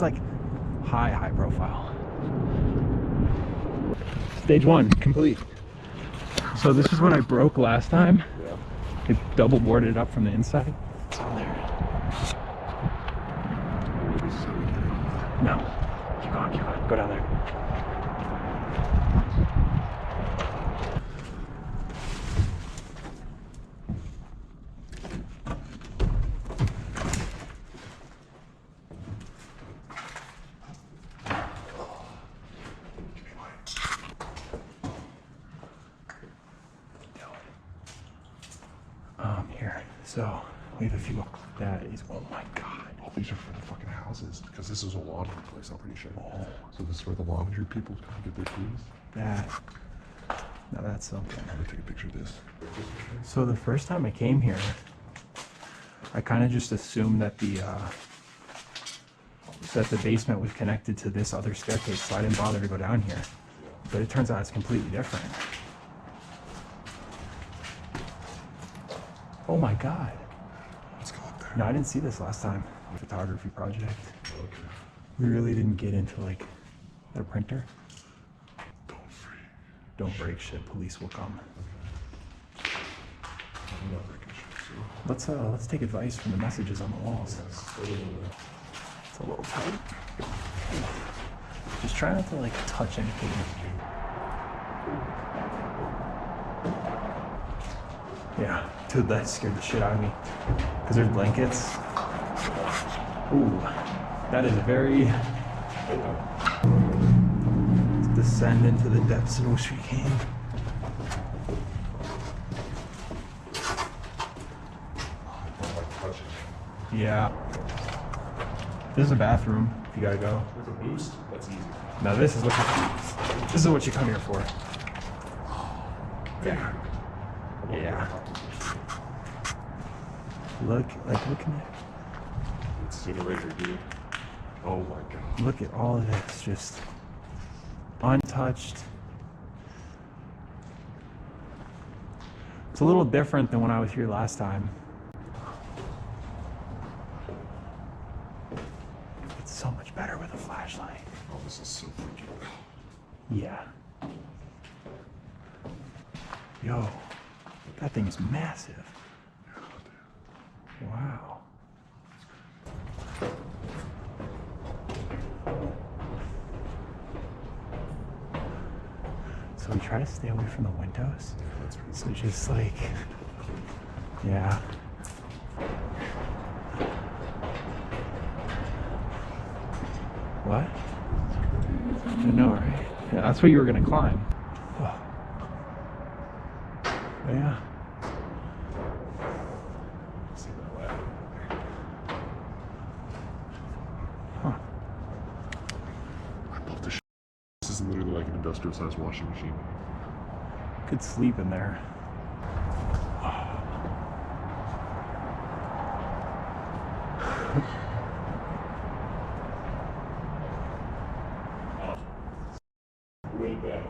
Like high profile. Stage 1 complete. So this is when I broke last time. It double boarded up from the inside. It's on there. No. Keep going. Go down there. Here. So we have a few. That is, oh my god. All these are for the fucking houses because this is a laundry place, I'm pretty sure. Oh. So this is where the laundry people come get their keys? Now that's something. Let me take a picture of this. So the first time I came here, I kind of just assumed that the basement was connected to this other staircase, so I didn't bother to go down here. But it turns out it's completely different. Oh my god. Let's go up there. No, I didn't see this last time. Photography project. Okay. We really didn't get into like their printer. Don't break shit. Police will come. I'm not breaking shit, so. Let's take advice from the messages on the walls. It's a little tight. Just try not to like touch anything. Yeah, dude, that scared the shit out of me. Because there's blankets. Ooh, that is a very... Let's descend into the depths in which we came. Yeah. This is a bathroom, if you gotta go. With a boost? That's easy. Now this is what you come here for. Yeah. Yeah. Look in there. It's incinerator, dude. Oh my god. Look at all of this, just untouched. It's a little different than when I was here last time. It's so much better with a flashlight. Oh, this is so freaky. Yeah. Yo, that thing is massive. Wow. So we try to stay away from the windows. So just like, yeah. What? I know, right? Yeah, that's what you were gonna climb. Oh. But yeah. Huh. I love this. This is literally like an industrial sized washing machine. Could sleep in there. Way back.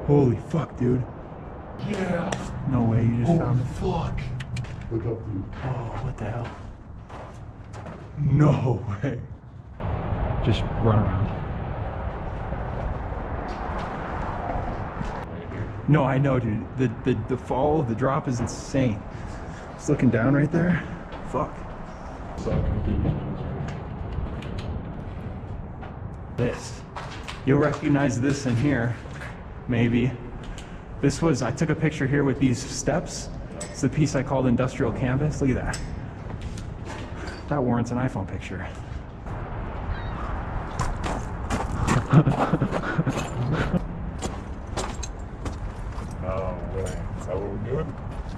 Holy fuck, dude. Yeah. No way, you just found it. Fuck. Look up, dude. Oh, what the hell? No way. Just run around. No, I know, dude. The fall, the drop is insane. Just looking down right there. Fuck. This. You'll recognize this in here. Maybe. This was, I took a picture here with these steps. It's the piece I called Industrial Canvas. Look at that. That warrants an iPhone picture. Oh, way. Is that what we're doing?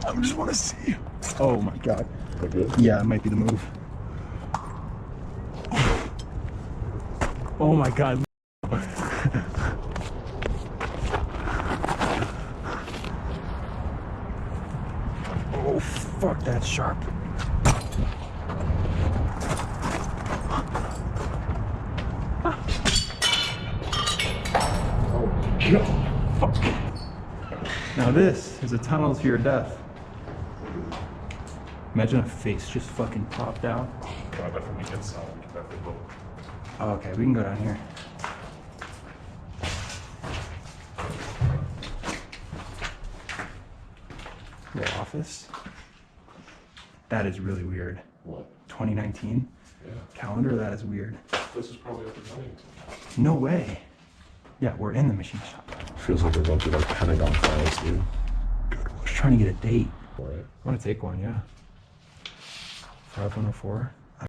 I just want to see you. Oh my god. Is that good? Yeah, it might be the move. Oh my god. Oh fuck, that's sharp. Oh my god. Fuck. Now this is a tunnel to your death. Imagine a face just fucking popped out. God, that from the inside, we can definitely look. Oh, okay, we can go down here. Your office? That is really weird. What? 2019 Yeah. calendar, that is weird. This is probably up and running. No way. Yeah, we're in the machine shop. Feels like we're going through like Pentagon files, dude. Just trying to get a date. All right. I want to take one, yeah. 5104.